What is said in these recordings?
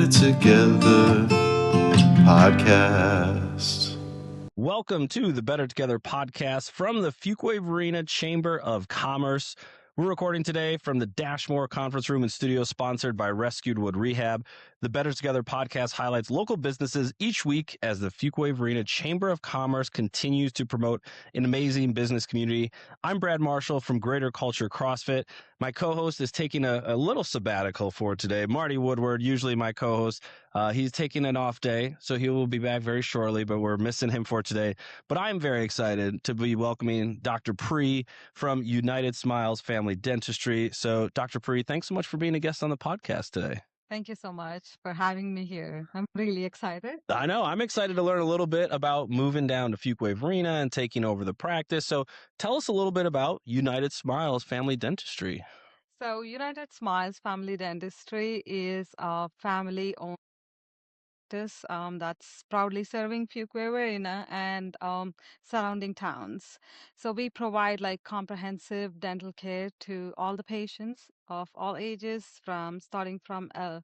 Better Together podcast. Welcome to the Better Together podcast from the Fuquay-Varina Chamber of Commerce. We're recording today from the Dashmore Conference Room and Studio, sponsored by Rescued Wood Rehab. The Better Together podcast highlights local businesses each week as the Fuquay-Varina Chamber of Commerce continues to promote an amazing business community. I'm Brad Marshall from Greater Culture CrossFit. My co-host is taking a little sabbatical for today. Marty Woodward, usually my co-host. He's taking an off day, so he will be back very shortly, but we're missing him for today. But I'm very excited to be welcoming Dr. Pri from United Smiles Family Dentistry. So, Dr. Pri, thanks so much for being a guest on the podcast today. Thank you so much for having me here. I'm really excited. I know. I'm excited to learn a little bit about moving down to Fuquay-Varina and taking over the practice. So tell us a little bit about United Smiles Family Dentistry. So, United Smiles Family Dentistry is a family-owned practice that's proudly serving Fuquay-Varina and surrounding towns. So, we provide like comprehensive dental care to all the patients of all ages, from starting from a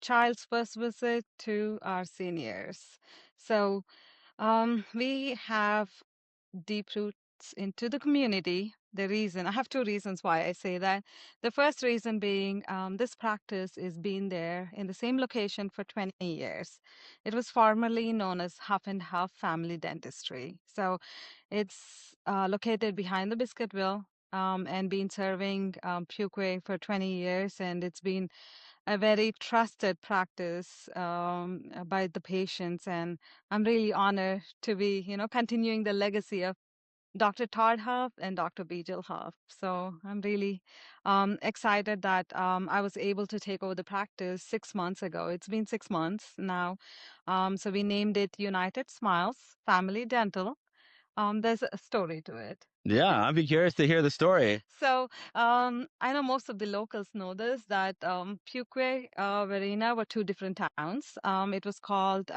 child's first visit to our seniors. So, we have deep roots into the community. I have two reasons why I say that. The first reason being this practice is been there in the same location for 20 years. It was formerly known as Half and Half Family Dentistry. So it's located behind the Biscuitville and been serving Fuquay for 20 years, and it's been a very trusted practice by the patients. And I'm really honored to be, continuing the legacy of Dr. Todd Huff and Dr. Bijal Huff. So I'm really excited that I was able to take over the practice 6 months ago. It's been 6 months now. So we named it United Smiles Family Dental. There's a story to it. Yeah, I'd be curious to hear the story. So I know most of the locals know this, that Fuquay, Varina were two different towns. It was called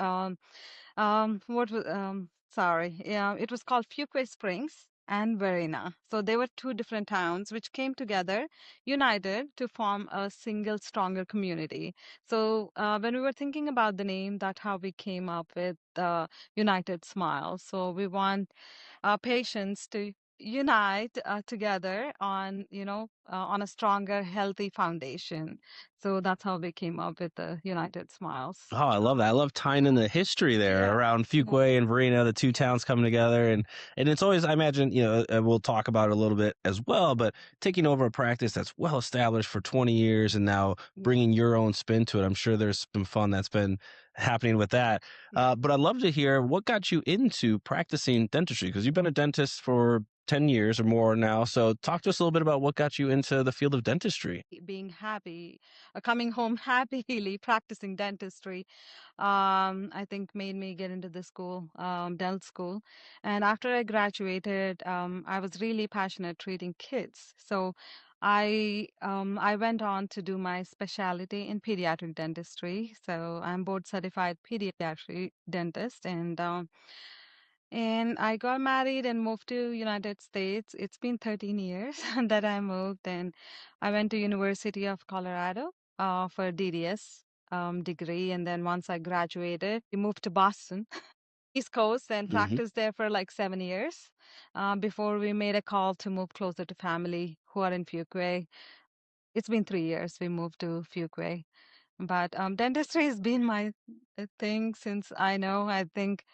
it was called Fuquay Springs and Varina. So they were two different towns which came together, united to form a single, stronger community. So when we were thinking about the name, that's how we came up with United Smiles. So we want patients to unite together on, on a stronger, healthy foundation. So that's how we came up with the United Smiles. Oh, I love that. I love tying in the history there Yeah. around Fuquay and Varina, the two towns coming together. And it's always, I imagine, we'll talk about it a little bit as well, but taking over a practice that's well established for 20 years and now bringing your own spin to it. I'm sure there's some fun that's been happening with that. But I'd love to hear what got you into practicing dentistry, because you've been a dentist for 10 years or more now. So talk to us a little bit about what got you into the field of dentistry. Being happy, coming home happily, practicing dentistry, I think made me get into the school, dental school. And after I graduated, I was really passionate treating kids. So I went on to do my specialty in pediatric dentistry. So I'm board certified pediatric dentist, and I got married and moved to United States. It's been 13 years that I moved, and I went to University of Colorado for DDS degree. And then once I graduated, we moved to Boston, East Coast, and practiced there for like 7 years before we made a call to move closer to family who are in Fuquay. It's been 3 years we moved to Fuquay. But dentistry has been my thing since I think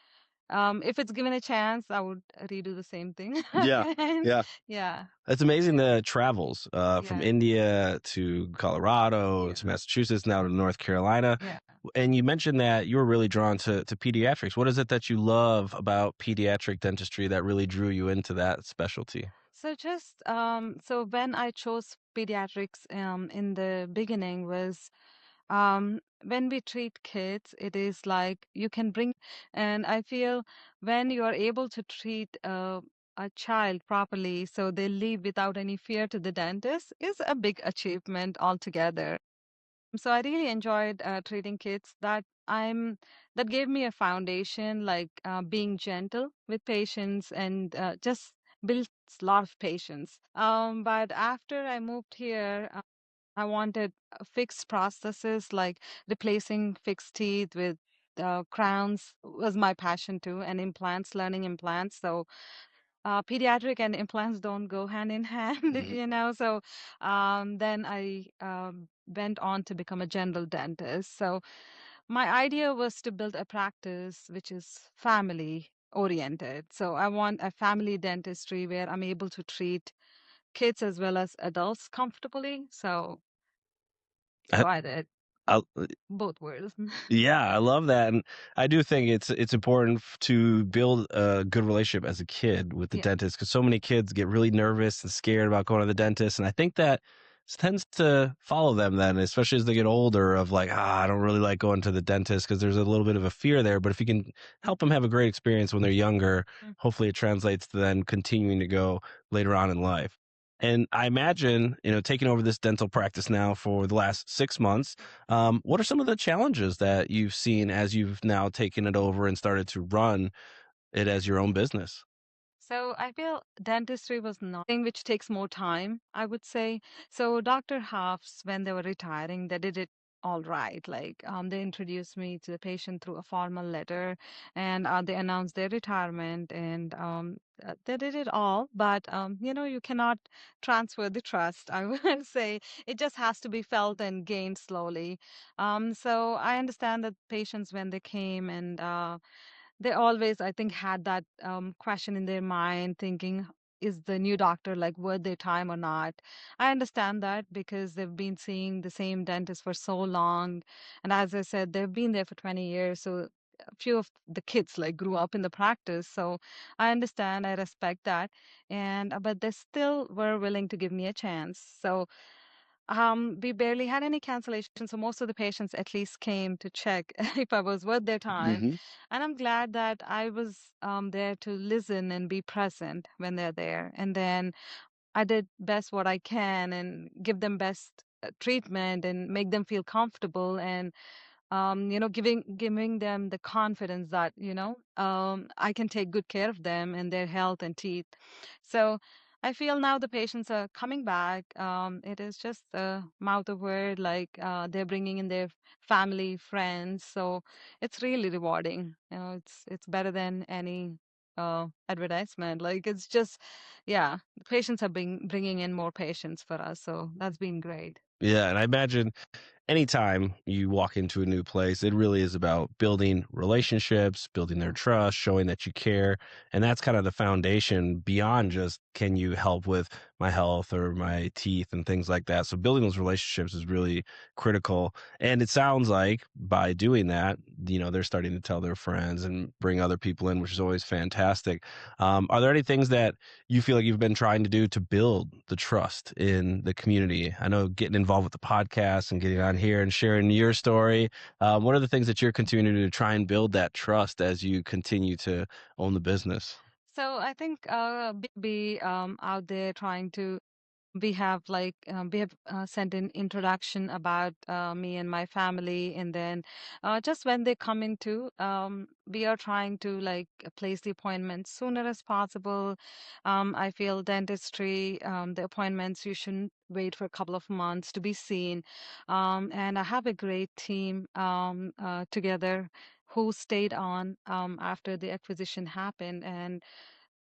if it's given a chance, I would redo the same thing. Yeah. again. Yeah. It's amazing the travels from Yeah. India to Colorado to Massachusetts, now to North Carolina. Yeah. And you mentioned that you were really drawn to pediatrics. What is it that you love about pediatric dentistry that really drew you into that specialty? So so when I chose pediatrics in the beginning was when we treat kids, it is like you can bring, and I feel when you are able to treat a child properly, so they leave without any fear to the dentist, is a big achievement altogether. So I really enjoyed treating kids. That gave me a foundation, like being gentle with patients and just builds a lot of patience. But after I moved here, I wanted fixed processes like replacing fixed teeth with crowns was my passion too, and implants, learning implants. So pediatric and implants don't go hand in hand, Mhm. So then I went on to become a general dentist. So my idea was to build a practice which is family oriented. So I want a family dentistry where I'm able to treat kids as well as adults comfortably. So I, I did I, both worlds. Yeah, I love that, and I do think it's important to build a good relationship as a kid with the Yeah. dentist because so many kids get really nervous and scared about going to the dentist, and I think that tends to follow them then, especially as they get older. Of like, I don't really like going to the dentist because there's a little bit of a fear there. But if you can help them have a great experience when they're younger, Mm. hopefully it translates to then continuing to go later on in life. And I imagine, taking over this dental practice now for the last 6 months, what are some of the challenges that you've seen as you've now taken it over and started to run it as your own business? So I feel dentistry was nothing which takes more time, I would say. So Dr. Hafs, when they were retiring, they did it all right. Like they introduced me to the patient through a formal letter, and they announced their retirement, and they did it all. But you cannot transfer the trust. I would say it just has to be felt and gained slowly. So I understand that patients when they came and they always, I think, had that question in their mind, thinking, is the new doctor like worth their time or not? I understand that because they've been seeing the same dentist for so long. And as I said, they've been there for 20 years. So a few of the kids like grew up in the practice. So I understand, I respect that. And but they still were willing to give me a chance. So we barely had any cancellations, so most of the patients at least came to check if I was worth their time. Hmm. And I'm glad that I was there to listen and be present when they're there. And then I did best what I can and give them best treatment and make them feel comfortable and giving them the confidence that I can take good care of them and their health and teeth. So I feel now the patients are coming back. It is just a mouth of word, like they're bringing in their family, friends. So it's really rewarding. It's better than any advertisement. Like it's just, yeah, the patients have been bringing in more patients for us. So that's been great. Yeah, and I imagine anytime you walk into a new place, it really is about building relationships, building their Yeah. trust, showing that you care. And that's kind of the foundation beyond just can you help with my health or my teeth and things like that. So building those relationships is really critical. And it sounds like by doing that, they're starting to tell their friends and bring other people in, which is always fantastic. Are there any things that you feel like you've been trying to do to build the trust in the community? I know getting involved with the podcast and getting on here and sharing your story. What are the things that you're continuing to do to try and build that trust as you continue to own the business? So I think be out there trying to we have sent an introduction about me and my family, and then just when they come into we are trying to like place the appointment sooner as possible. I feel dentistry, the appointments, you shouldn't wait for a couple of months to be seen. And I have a great team together who stayed on after the acquisition happened, and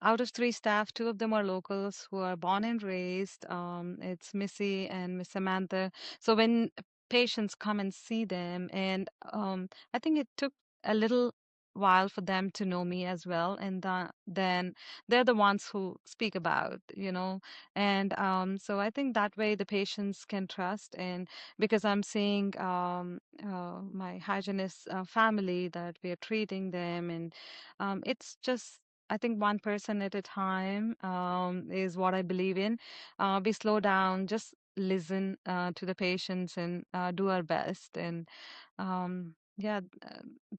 out of three staff, two of them are locals who are born and raised. It's Missy and Miss Samantha. So when patients come and see them, and I think it took a little while for them to know me as well, and then they're the ones who speak about, and so I think that way the patients can trust, and because I'm seeing my hygienist family that we are treating them, and it's just I think one person at a time is what I believe in. We slow down, just listen to the patients and do our best. And yeah,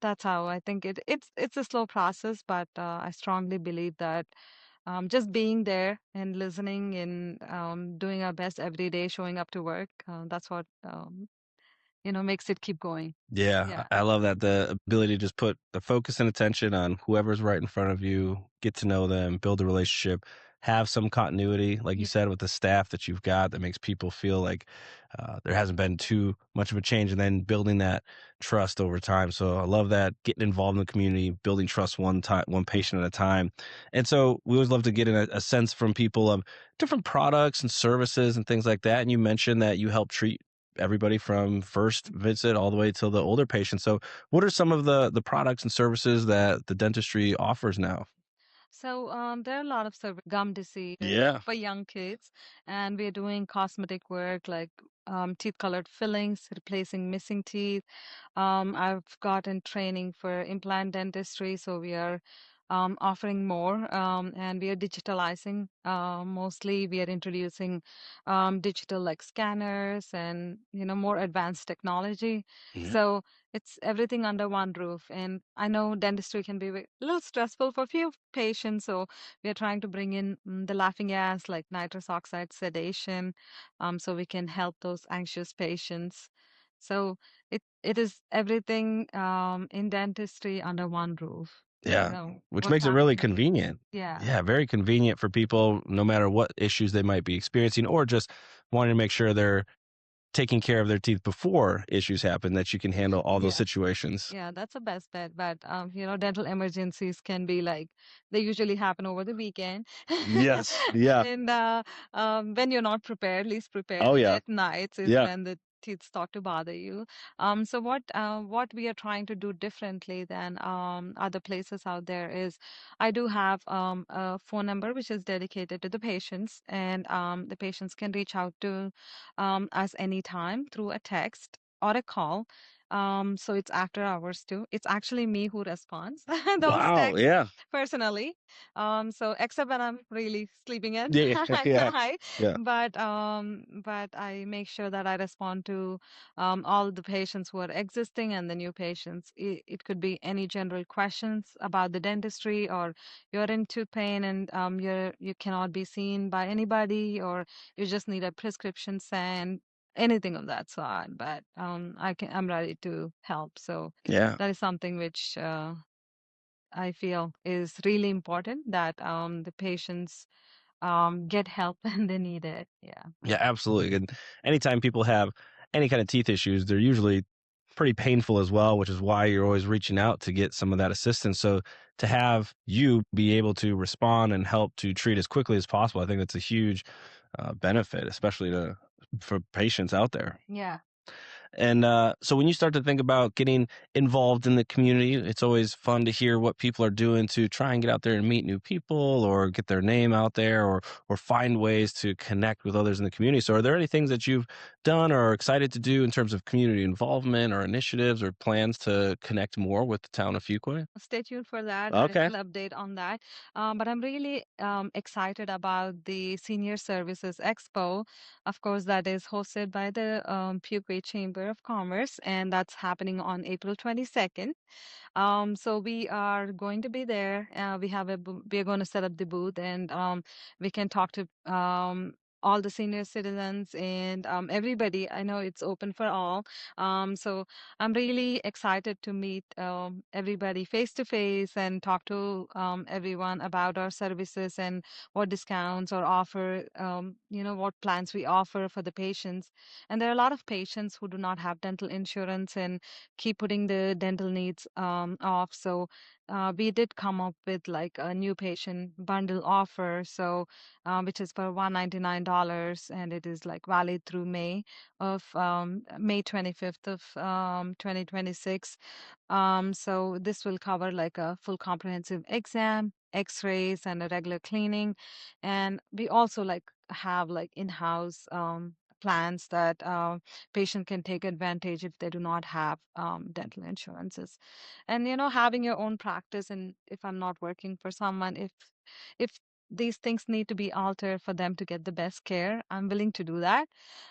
that's how I think it's a slow process, but I strongly believe that just being there and listening and doing our best every day, showing up to work, that's what makes it keep going. Yeah, Yeah. I love that, the ability to just put the focus and attention on whoever's right in front of you, get to know them, build a relationship, have some continuity, like you Yeah. said, with the staff that you've got that makes people feel like there hasn't been too much of a change, and then building that trust over time. So I love that, getting involved in the community, building trust one patient at a time. And so we always love to get a sense from people of different products and services and things like that. And you mentioned that you help treat everybody from first visit all the way till the older patients. So what are some of the products and services that the dentistry offers now? So there are a lot of gum diseases Yeah. for young kids, and we're doing cosmetic work like teeth colored fillings, replacing missing teeth. I've gotten training for implant dentistry, so we are offering more, and we are digitalizing. Mostly, we are introducing digital like scanners and more advanced technology. Yeah. So it's everything under one roof. And I know dentistry can be a little stressful for few patients, so we are trying to bring in the laughing gas like nitrous oxide sedation, so we can help those anxious patients. So it is everything in dentistry under one roof. Yeah, which We're makes it trying really to make it. convenient. Yeah. Yeah, very convenient for people no matter what issues they might be experiencing or just wanting to make sure they're taking care of their teeth before issues happen, that you can handle all those Yeah. situations. Yeah, that's the best bet. But dental emergencies can be like they usually happen over the weekend. Yes. Yeah. And when you're not prepared, least prepared, Oh, and yeah. at nights is Yeah. when the teeth start to bother you. So what we are trying to do differently than other places out there is I do have a phone number which is dedicated to the patients, and the patients can reach out to us anytime through a text or a call. So it's after hours too. It's actually me who responds those Wow, texts yeah. personally. So except when I'm really sleeping at Yeah, at yeah, night, yeah. but I make sure that I respond to all the patients who are existing and the new patients. It could be any general questions about the dentistry, or you're in tooth pain and you cannot be seen by anybody, or you just need a prescription sent, anything of that sort. But I'm ready to help. So Yeah. that is something which I feel is really important, that the patients get help when they need it. Yeah. Yeah, absolutely. And anytime people have any kind of teeth issues, they're usually pretty painful as well, which is why you're always reaching out to get some of that assistance. So to have you be able to respond and help to treat as quickly as possible, I think that's a huge benefit, especially to for patients out there. Yeah. And so when you start to think about getting involved in the community, it's always fun to hear what people are doing to try and get out there and meet new people or get their name out there or find ways to connect with others in the community. So are there any things that you've done or are excited to do in terms of community involvement or initiatives or plans to connect more with the town of Fuquay? Stay tuned for that. I Okay. will update on that. But I'm really excited about the Senior Services Expo. Of course, that is hosted by the Fuquay Chamber of Commerce, and that's happening on April 22nd. So we are going to be there. We are going to set up the booth, and we can talk to all the senior citizens and everybody. I know it's open for all. So I'm really excited to meet everybody face to face and talk to everyone about our services and what discounts or offer, what plans we offer for the patients. And there are a lot of patients who do not have dental insurance and keep putting the dental needs off. So we did come up with like a new patient bundle offer, so which is for $199, and it is like valid through May 25th of 2026. So this will cover like a full comprehensive exam, x-rays, and a regular cleaning. And we also like have like in-house plans that patient can take advantage if they do not have dental insurances. And having your own practice, and if I'm not working for someone, if these things need to be altered for them to get the best care, I'm willing to do that.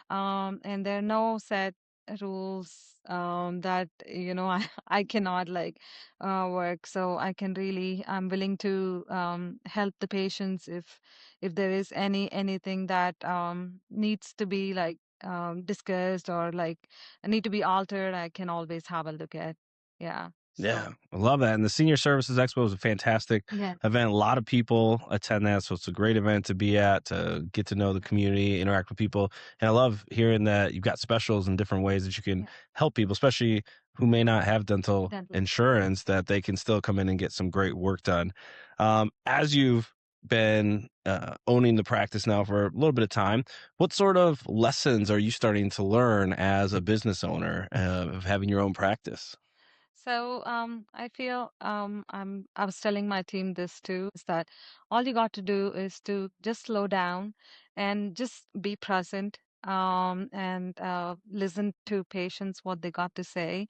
And there are no set rules that I cannot like work. So I'm willing to help the patients if there is anything that needs to be like discussed or like need to be altered. I can always have a look at. Yeah. Yeah, So, I love that. And the Senior Services Expo is a fantastic yeah, event. A lot of people attend that. So it's a great event to be at, to get to know the community, interact with people. And I love hearing that you've got specials and different ways that you can yeah, help people, especially who may not have dental dental. insurance, that they can still come in and get some great work done. As you've been owning the practice now for a little bit of time, what sort of lessons are you starting to learn as a business owner of having your own practice? So I feel I was telling my team this too, is that all you got to do is to just slow down and just be present, and listen to patients what they got to say,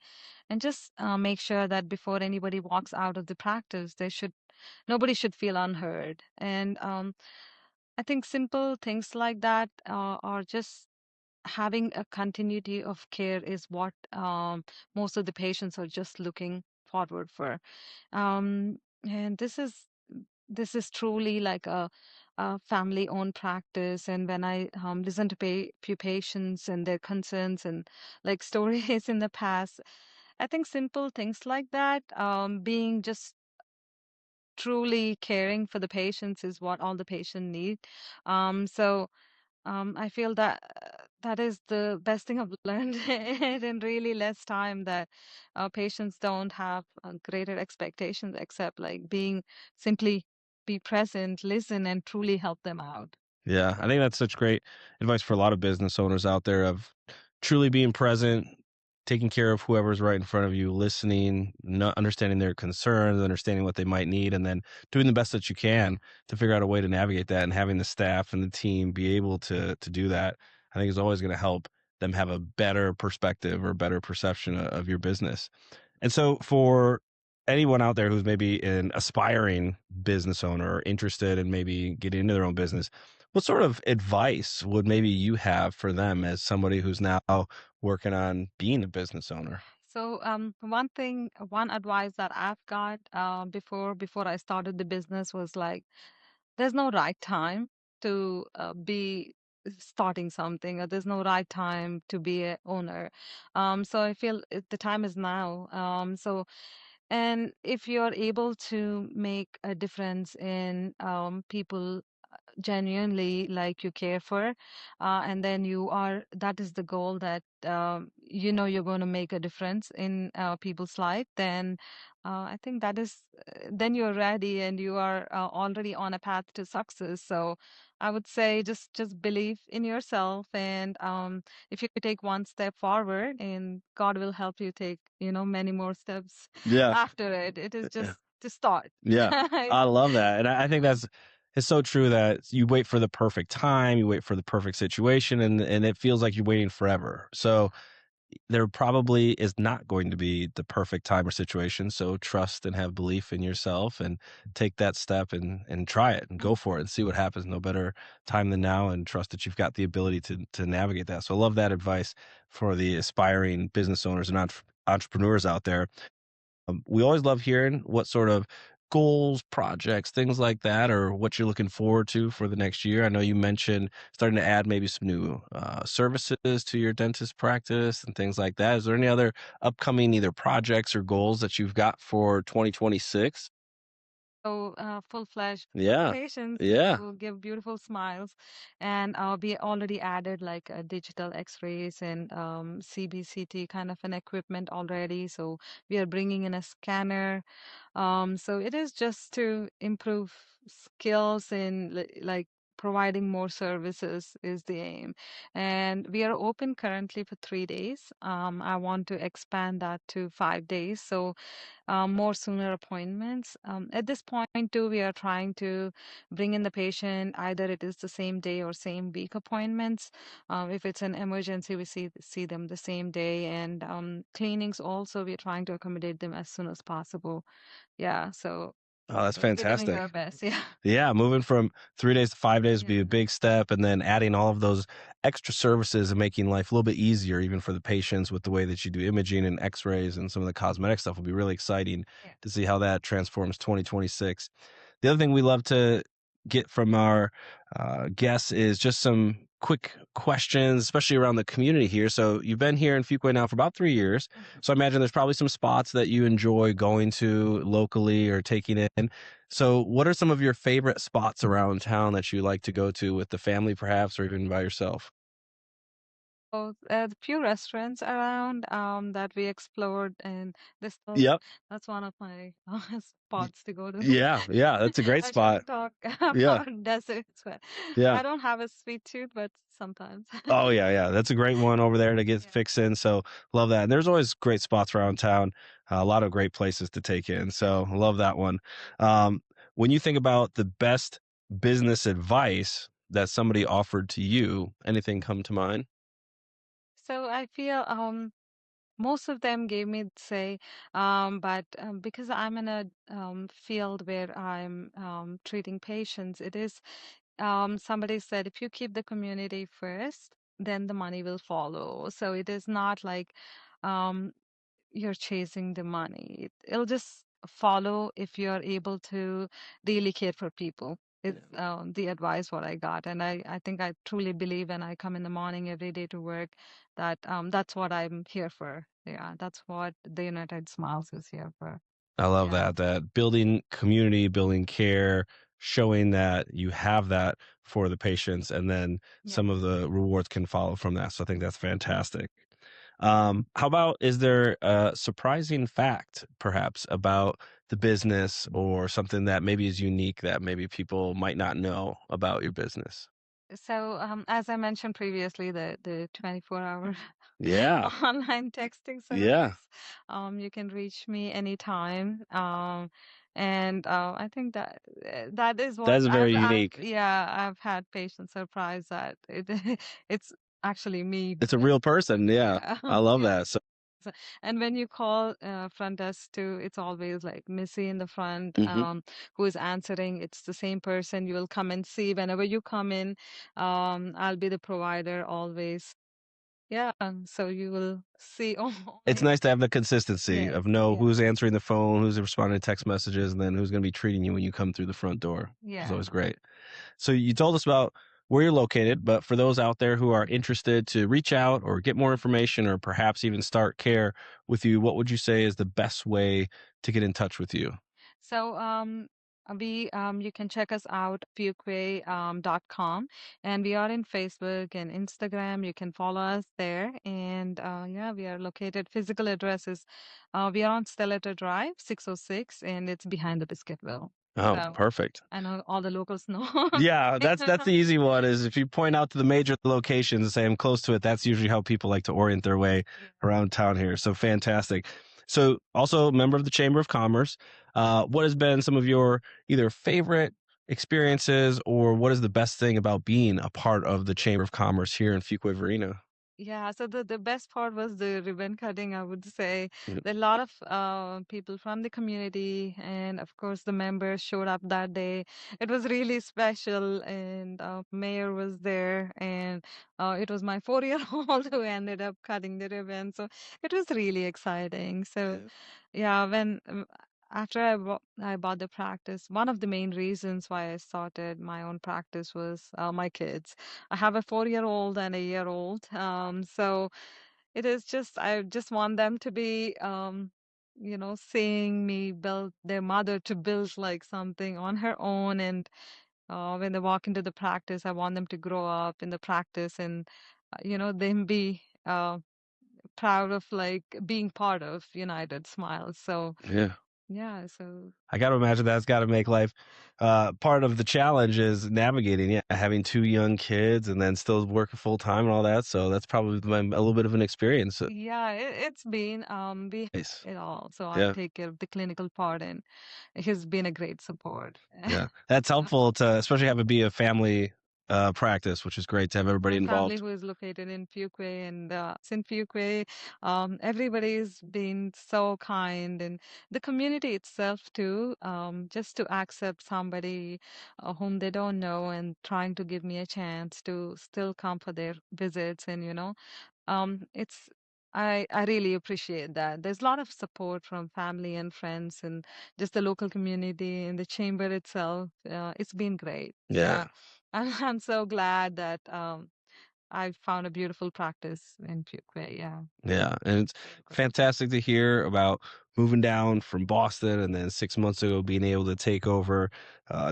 and just make sure that before anybody walks out of the practice, nobody should feel unheard. And I think simple things like that are just having a continuity of care is what most of the patients are just looking forward for. And this is truly like a family-owned practice. And when I listen to few patients and their concerns and like stories in the past, I think simple things like that, being just truly caring for the patients is what all the patient need. So I feel that that is the best thing I've learned in really less time, that patients don't have greater expectations except like being simply be present, listen, and truly help them out. Yeah, I think that's such great advice for a lot of business owners out there of truly being present, taking care of whoever's right in front of you, listening, understanding their concerns, understanding what they might need, and then doing the best that you can to figure out a way to navigate that. And having the staff and the team be able to do that, I think is always going to help them have a better perspective or better perception of your business. And so for anyone out there who's maybe an aspiring business owner or interested in maybe getting into their own business, what sort of advice would maybe you have for them as somebody who's now working on being a business owner? So one advice that I've got before I started the business was like, there's no right time to be starting something, or there's no right time to be a owner. So I feel the time is now. And if you're able to make a difference in people genuinely like you care for, and then that is the goal, that you're going to make a difference in people's life, then I think then you're ready and you are already on a path to success. So I would say just believe in yourself, and if you take one step forward, and God will help you take many more steps Yeah. after it. It is Yeah. just to start. Yeah. I love that. And I think that's it's so true that you wait for the perfect time, you wait for the perfect situation, and it feels like you're waiting forever. So there probably is not going to be the perfect time or situation. So trust and have belief in yourself and take that step and try it and go for it and see what happens. No better time than now, and trust that you've got the ability to navigate that. So I love that advice for the aspiring business owners and entrepreneurs out there. We always love hearing what sort of goals, projects, things like that, or what you're looking forward to for the next year. I know you mentioned starting to add maybe some new services to your dentist practice and things like that. Is there any other upcoming either projects or goals that you've got for 2026? So full-fledged Yeah. patients Yeah. will give beautiful smiles, and we already added like digital X-rays and CBCT kind of an equipment already. So we are bringing in a scanner. So it is just to improve skills in like providing more services is the aim. And we are open currently for 3 days. I want to expand that to 5 days. So more sooner appointments. At this point, too, we are trying to bring in the patient, either it is the same day or same week appointments. If it's an emergency, we see them the same day. And cleanings also, we're trying to accommodate them as soon as possible. Yeah, so Oh, that's we're doing fantastic. our best. Yeah. Yeah, moving from 3 days to 5 days would be a Yeah. big step, and then adding all of those extra services and making life a little bit easier even for the patients with the way that you do imaging and X-rays and some of the cosmetic stuff will be really exciting Yeah. to see how that transforms 2026. The other thing we love to get from our guests is just some quick questions, especially around the community here. So you've been here in Fuquay now for about 3 years. Mhm. So I imagine there's probably some spots that you enjoy going to locally or taking in. So what are some of your favorite spots around town that you like to go to with the family, perhaps, or even by yourself? So the few restaurants around that we explored, and this Yep. that's one of my Y- spots to go to. Yeah, yeah, that's a great I shouldn't spot. talk Yeah, about deserts, but yeah. I don't have a sweet tooth, but sometimes. Oh yeah, yeah. That's a great one over there to get Yeah. fixed in. So love that. And there's always great spots around town. A lot of great places to take in. So love that one. Um, when you think about the best business advice that somebody offered to you, anything come to mind? So I feel most of them gave me say, but because I'm in a field where I'm treating patients, it is somebody said if you keep the community first, then the money will follow. So it is not like um, you're chasing the money. It'll just follow if you're able to really care for people. It's the advice what I got. And I think I truly believe when I come in the morning every day to work that that's what I'm here for. Yeah, that's what the United Smiles is here for. I love Yeah. that. That building community, building care, showing that you have that for the patients, and then Yeah. some of the rewards can follow from that. So I think that's fantastic. How about, is there a surprising fact, perhaps, about the business or something that maybe is unique that maybe people might not know about your business? So, as I mentioned previously, the 24-hour Yeah. online texting Yeah. service, you can reach me anytime. And I think that that is what That's very unique. yeah, I've had patients surprised that it's actually me It's a doing. real person. Yeah. Yeah, I love yeah. that. So, And when you call front desk too, it's always like Missy in the front, mhm. who is answering. It's the same person. You will come and see whenever you come in. I'll be the provider always. Yeah, so you will see It's only. nice to have the consistency Yes, of know yeah, who's answering the phone, who's responding to text messages, and then who's going to be treating you when you come through the front door, which is yeah. always great. So you told us about where you're located, but for those out there who are interested to reach out or get more information or perhaps even start care with you, what would you say is the best way to get in touch with you? So we you can check us out fuquay.com, and we are in Facebook and Instagram. You can follow us there. And yeah, we are located. Physical address is we are on Stellata Drive, 606, and it's behind the Biscuitville. Oh, So perfect. I know all the locals know. Yeah, that's the easy one, is if you point out to the major locations and say I'm close to it, that's usually how people like to orient their way Yeah. around town here. So fantastic. So also a member of the Chamber of Commerce, what has been some of your either favorite experiences, or what is the best thing about being a part of the Chamber of Commerce here in Fuquay-Varina? Yeah, so the best part was the ribbon cutting, I would say. Yeah. There are a lot of people from the community, and of course, the members showed up that day. It was really special, and mayor was there, and it was my 4-year-old who ended up cutting the ribbon. So it was really exciting. So yeah, when after I bought the practice, one of the main reasons why I started my own practice was my kids. I have a 4-year-old and a year-old. So it is just, I just want them to be, seeing me build their mother to build like something on her own. And when they walk into the practice, I want them to grow up in the practice and, them be proud of like being part of United Smiles. So Yeah. yeah, so I got to imagine that's got to make life, part of the challenge is navigating, yeah, having two young kids and then still working full time and all that. So that's probably a little bit of an experience. yeah, it's been we Nice. it all. So I Yeah. take care of the clinical part, and he's been a great support. Yeah. That's helpful to especially have it be a family practice, which is great to have everybody My family involved. who is located in Fuquay, and in Fuquay, everybody's been so kind, and the community itself too, just to accept somebody whom they don't know and trying to give me a chance to still come for their visits, and it's I really appreciate that. There's a lot of support from family and friends and just the local community and the chamber itself. It's been great. Yeah. Yeah. And I'm so glad that I found a beautiful practice in Fuquay. Yeah. Yeah, and it's fantastic to hear about moving down from Boston and then 6 months ago being able to take over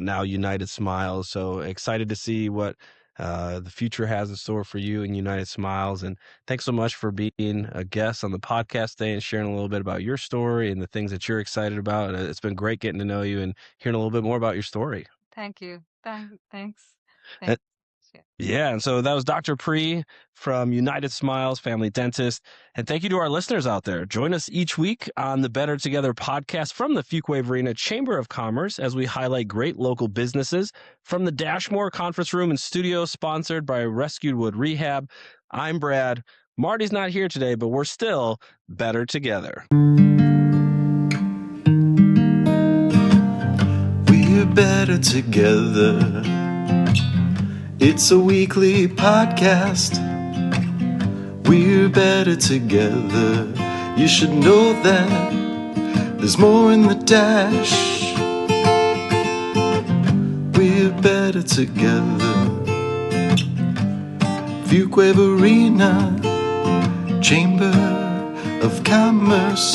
now United Smiles. So excited to see what the future has in store for you and United Smiles. And thanks so much for being a guest on the podcast today and sharing a little bit about your story and the things that you're excited about. It's been great getting to know you and hearing a little bit more about your story. Thank you. Thanks. And Thanks. Yeah. Yeah, and so that was Dr. Pre from United Smiles Family Dentist. And thank you to our listeners out there. Join us each week on the Better Together podcast from the Fuquay-Varina Chamber of Commerce as we highlight great local businesses from the Dashmore Conference Room and Studio, sponsored by Rescued Wood Rehab. I'm Brad. Marty's not here today, but we're still better together. We're better together. It's a weekly podcast. We're better together. You should know that there's more in the dash. We're better together. Fuquay-Varina Chamber of Commerce.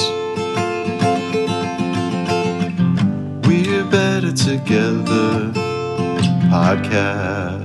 We're better together podcast.